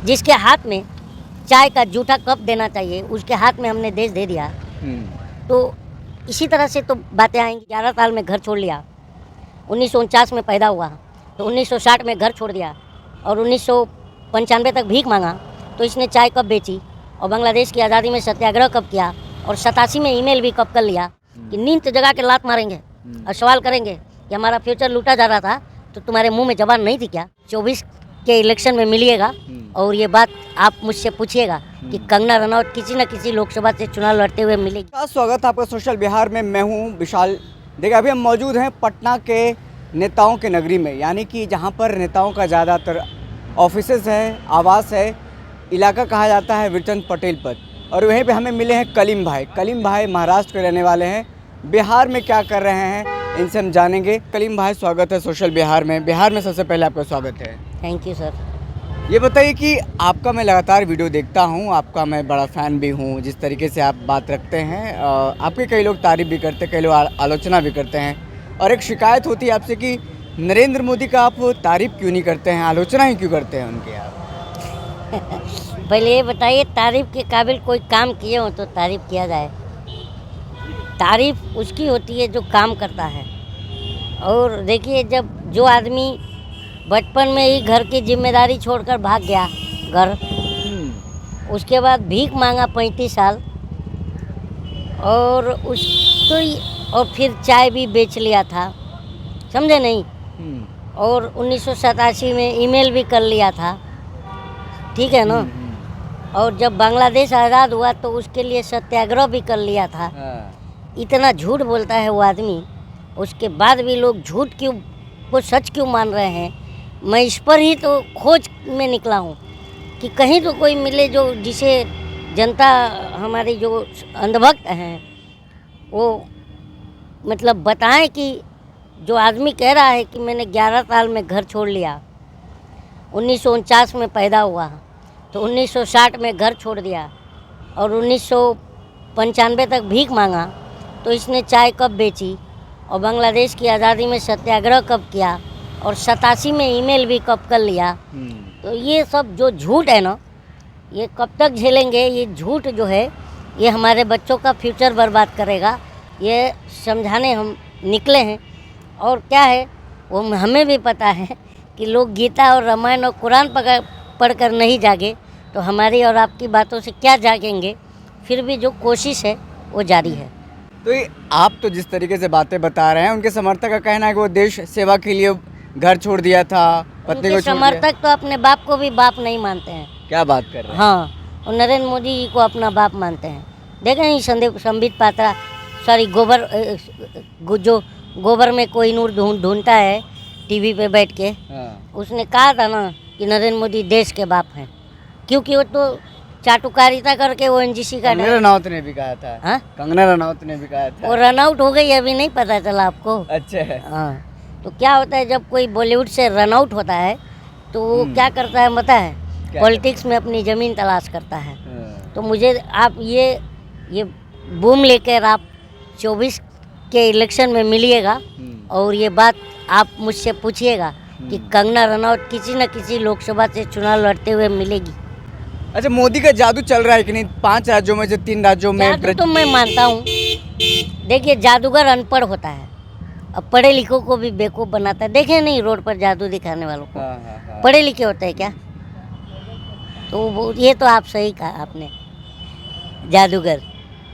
जिसके हाथ में चाय का जूठा कप देना चाहिए उसके हाथ में हमने देश दे दिया। तो इसी तरह से तो बातें आएंगी। 11 साल में घर छोड़ लिया, 1949 में पैदा हुआ तो 1960 में घर छोड़ दिया और 1995 तक भीख मांगा तो इसने चाय कब बेची और बांग्लादेश की आज़ादी में सत्याग्रह कब किया और 87 में ईमेल भी कब कर लिया कि नींद जगा के लात मारेंगे और सवाल करेंगे कि हमारा फ्यूचर लूटा जा रहा था तो तुम्हारे मुंह में जबान नहीं थी क्या। 24 के इलेक्शन में मिलिएगा और ये बात आप मुझसे पूछिएगा कि कंगना रनौत किसी न किसी लोकसभा से चुनाव लड़ते हुए मिलेगी। स्वागत है आपका सोशल बिहार में। मैं हूं विशाल। देखिए अभी हम मौजूद हैं पटना के नेताओं के नगरी में, यानी कि जहां पर नेताओं का ज़्यादातर ऑफिसेज है, आवास है, इलाका कहा जाता है विरचंद पटेल पद। और वहीं पे हमें मिले हैं कलीम भाई। कलीम भाई महाराष्ट्र के रहने वाले हैं, बिहार में क्या कर रहे हैं इनसे हम जानेंगे। कलीम भाई स्वागत है सोशल बिहार में। बिहार में सबसे पहले आपका स्वागत है। Thank you sir. ये बताइए कि आपका मैं लगातार वीडियो देखता हूँ, आपका मैं बड़ा फ़ैन भी हूँ। जिस तरीके से आप बात रखते हैं, आपके कई लोग तारीफ़ भी करते हैं, कई लोग आलोचना भी करते हैं। और एक शिकायत होती है आपसे कि नरेंद्र मोदी का आप तारीफ़ क्यों नहीं करते हैं, आलोचना ही क्यों करते हैं उनकी आप? पहले ये बताइए, तारीफ़ के काबिल कोई काम किए हो तो तारीफ़ किया जाए। तारीफ़ उसकी होती है जो काम करता है। और देखिए, जब जो आदमी बचपन में ही घर की जिम्मेदारी छोड़कर भाग गया घर, उसके बाद भीख मांगा 35 साल और और फिर चाय भी बेच लिया था, समझे नहीं। और 1987 में ईमेल भी कर लिया था, ठीक है ना। और जब बांग्लादेश आज़ाद हुआ तो उसके लिए सत्याग्रह भी कर लिया था। इतना झूठ बोलता है वो आदमी, उसके बाद भी लोग झूठ क्यों को सच क्यों मान रहे हैं। मैं इस पर ही तो खोज में निकला हूँ कि कहीं तो कोई मिले जो जिसे जनता हमारी जो अंधभक्त हैं वो मतलब बताएं कि जो आदमी कह रहा है कि मैंने 11 साल में घर छोड़ लिया, 1949 में पैदा हुआ तो 1960 में घर छोड़ दिया और 1995 तक भीख मांगा तो इसने चाय कब बेची और बांग्लादेश की आज़ादी में सत्याग्रह कब किया और 87 में ईमेल भी कब कर लिया। तो ये सब जो झूठ है ना, ये कब तक झेलेंगे। ये झूठ जो है ये हमारे बच्चों का फ्यूचर बर्बाद करेगा, ये समझाने हम निकले हैं। और क्या है वो हमें भी पता है कि लोग गीता और रामायण और कुरान पढ़कर नहीं जागे तो हमारी और आपकी बातों से क्या जागेंगे। फिर भी जो कोशिश है वो जारी है। तो ये आप तो जिस तरीके से बातें बता रहे हैं, उनके समर्थक का कहना है कि वो देश सेवा के लिए घर छोड़ दिया था, पत्नी को छोड़ दिया। समर्थक तो अपने बाप को भी बाप नहीं मानते हैं। क्या बात कर रहे हैं? हाँ, और नरेंद्र मोदी जी को अपना बाप मानते हैं। देखें ही संबित पात्रा, सॉरी जो गोबर में कोई नूर ढूंढता है टीवी पे बैठ के, उसने कहा था ना कि नरेंद्र मोदी देश के बाप हैं, क्योंकि वो तो चाटुकारिता करके वो एनजीसी का कंगना रनौत ने भी कहा था। हाँ, कंगना रनौत ने भी कहा था। वो रन आउट हो गई, अभी नहीं पता चला आपको? अच्छा है। हाँ, तो क्या होता है जब कोई बॉलीवुड से रन आउट होता है तो वो क्या करता है पता है? पॉलिटिक्स में अपनी ज़मीन तलाश करता है। तो मुझे आप ये बूम लेकर आप 24 के इलेक्शन में मिलिएगा और ये बात आप मुझसे पूछिएगा कि कंगना रनौत किसी न किसी लोकसभा से चुनाव लड़ते हुए मिलेगी। अच्छा, मोदी का जादू चल रहा है कि नहीं? 5 राज्यों में से 3 राज्यों में जादू तो मैं मानता हूँ। देखिए, जादूगर अनपढ़ होता है, अब पढ़े लिखों को भी बेवकूफ़ बनाता है। देखे नहीं रोड पर जादू दिखाने वालों को? पढ़े लिखे होते हैं क्या? तो ये तो आप सही कहा आपने, जादूगर।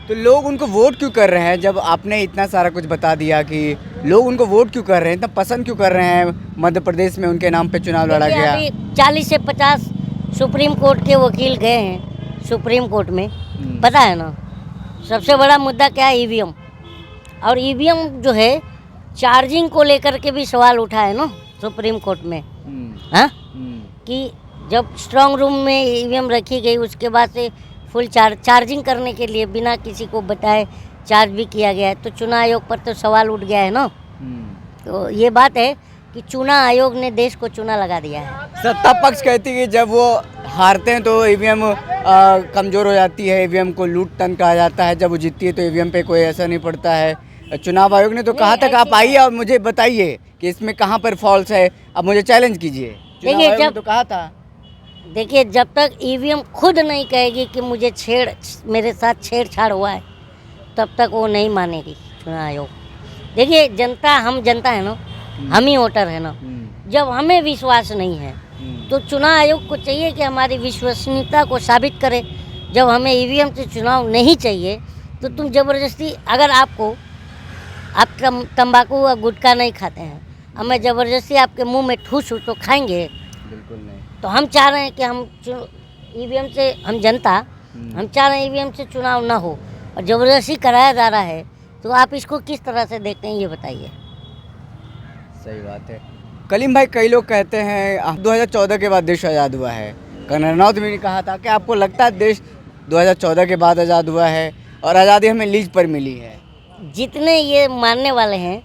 तो लोग उनको वोट क्यों कर रहे हैं जब आपने इतना सारा कुछ बता दिया कि लोग उनको वोट क्यों कर रहे हैं, इतना पसंद क्यों कर रहे हैं? मध्य प्रदेश में उनके नाम पे चुनाव लड़ा गया। अभी 40 से 50 सुप्रीम कोर्ट के वकील गए हैं सुप्रीम कोर्ट में, पता है ना। सबसे बड़ा मुद्दा क्या है? ईवीएम। और ईवीएम जो है चार्जिंग को लेकर के भी सवाल उठा है ना सुप्रीम कोर्ट में। हाँ, कि जब स्ट्रांग रूम में ईवीएम रखी गई उसके बाद से फुल चार्जिंग करने के लिए बिना किसी को बताए चार्ज भी किया गया है, तो चुनाव आयोग पर तो सवाल उठ गया है ना। तो ये बात है कि चुनाव आयोग ने देश को चुना लगा दिया है। सत्ता पक्ष कहती है कि जब वो हारते हैं तो ईवीएम कमज़ोर हो जाती है, ईवीएम को लूट तन कहा जाता है, जब वो जीतती है तो ईवीएम पे कोई असर नहीं पड़ता है। चुनाव आयोग ने तो कहा था कि आप आइए और मुझे बताइए कि इसमें कहाँ पर फॉल्स है, अब मुझे चैलेंज कीजिए। देखिए, जब तो कहा था देखिए, जब तक ईवीएम खुद नहीं कहेगी कि मेरे साथ छेड़छाड़ हुआ है, तब तक वो नहीं मानेगी चुनाव आयोग। देखिए, हम जनता है ना, हम ही वोटर है ना। जब हमें विश्वास नहीं है तो चुनाव आयोग को चाहिए कि हमारी विश्वसनीयता को साबित करे। जब हमें ईवीएम से चुनाव नहीं चाहिए तो तुम ज़बरदस्ती, अगर आप तंबाकू और गुटखा नहीं खाते हैं, अब मैं ज़बरदस्ती आपके मुंह में ठूसूं तो खाएंगे? बिल्कुल नहीं। तो हम चाह रहे हैं कि ईवीएम से, हम जनता, हम चाह रहे हैं ईवीएम से चुनाव ना हो और ज़बरदस्ती कराया जा रहा है। तो आप इसको किस तरह से देखते हैं, ये बताइए। सही बात है। कलीम भाई, कई लोग कहते हैं 2014 के बाद देश आज़ाद हुआ है। कर्नल रनौत भी ने कहा था कि आपको लगता है देश 2014 के बाद आज़ाद हुआ है और आज़ादी हमें लीज पर मिली है? जितने ये मानने वाले हैं,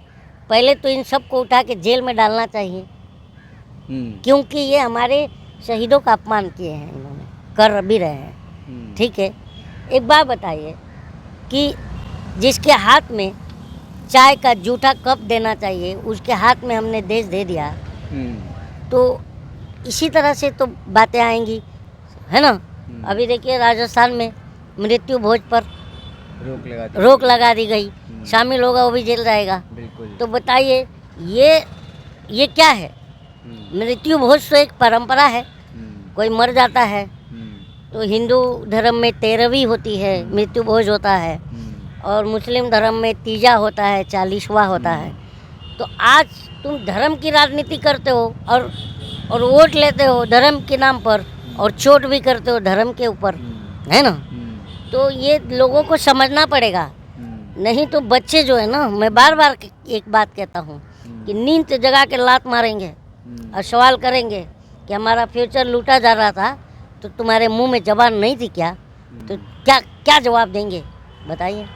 पहले तो इन सबको उठा के जेल में डालना चाहिए, क्योंकि ये हमारे शहीदों का अपमान किए हैं, इन्होंने कर भी रहे हैं। ठीक है, एक बात बताइए कि जिसके हाथ में चाय का जूठा कप देना चाहिए, उसके हाथ में हमने देश दे दिया, तो इसी तरह से तो बातें आएंगी, है ना। अभी देखिए, राजस्थान में मृत्यु भोज पर रोक लगा दी गई, शामिल होगा वो भी जेल जाएगा। तो बताइए, ये क्या है? मृत्यु भोज तो एक परंपरा है, कोई मर जाता है तो हिंदू धर्म में 13वीं होती है, मृत्यु भोज होता है, और मुस्लिम धर्म में तीजा होता है, 40वां होता है। तो आज तुम धर्म की राजनीति करते हो और वोट लेते हो धर्म के नाम पर, और चोट भी करते हो धर्म के ऊपर, है ना। तो ये लोगों को समझना पड़ेगा, नहीं तो बच्चे जो है ना, मैं बार बार एक बात कहता हूँ कि नींद से जगा के लात मारेंगे और सवाल करेंगे कि हमारा फ्यूचर लूटा जा रहा था तो तुम्हारे मुंह में जबान नहीं थी क्या? तो क्या जवाब देंगे, बताइए।